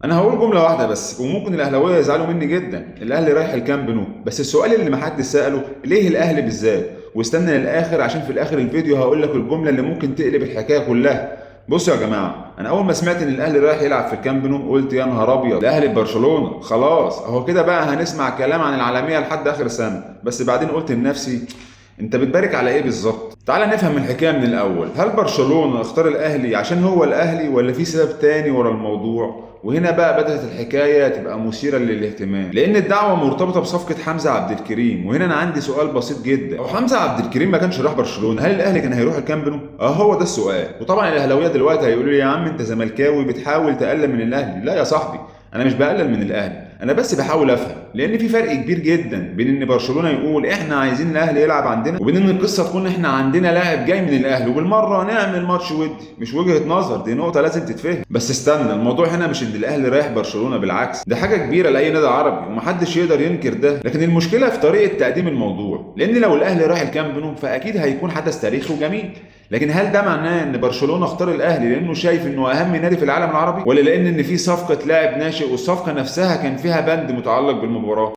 انا هقول جمله واحده بس وممكن الاهلاويه يزعلوا مني جدا. الاهلي رايح الكامب نو، بس السؤال اللي محدش ساله ليه الاهلي بالذات؟ واستنى للاخر عشان في الاخر الفيديو هقول لك الجمله اللي ممكن تقلب الحكايه كلها. بصوا يا جماعه، انا اول ما سمعت ان الاهلي رايح يلعب في الكامب نو قلت يا نهار ابيض، الاهلي ببرشلونه خلاص اهو كده بقى هنسمع كلام عن العالميه لحد اخر السنه. بس بعدين قلت لنفسي انت بتبارك على ايه بالظبط؟ تعال نفهم الحكايه من الاول. هل برشلونه اختار الاهلي عشان هو الاهلي ولا في سبب تاني ورا الموضوع؟ وهنا بقى بدات الحكايه تبقى مثيره للاهتمام، لان الدعوه مرتبطه بصفقه حمزه عبد الكريم. وهنا انا عندي سؤال بسيط جدا، لو حمزه عبد الكريم ما كانش راح برشلونه هل الاهلي كان هيروح الكامب نو؟ هو ده السؤال. وطبعا الاهلاويه دلوقتي هيقولوا لي يا عم انت زملكاوي بتحاول تقلل من الاهلي. لا يا صاحبي، انا مش بقلل من الاهلي، انا بس بحاول افهم. لان في فرق كبير جدا بين ان برشلونه يقول احنا عايزين الاهلي يلعب عندنا، وبين ان القصه تكون احنا عندنا لاعب جاي من الاهلي وبالمره نعمل ماتش ودي. مش وجهه نظر، دي نقطه لازم تتفهم. بس استنى، الموضوع هنا مش ان الاهلي رايح برشلونه، بالعكس ده حاجه كبيره لاي نادي عربي ومحدش يقدر ينكر ده. لكن المشكله في طريقه تقديم الموضوع، لان لو الاهلي رايح الكامب نو فاكيد هيكون حدث تاريخي وجميل. لكن هل ده معناه ان برشلونه اختار الاهلي لانه شايف انه اهم نادي في العالم العربي، ولا لان في صفقه لاعب ناشئ والصفقه نفسها كان فيها بند متعلق بالمباراه؟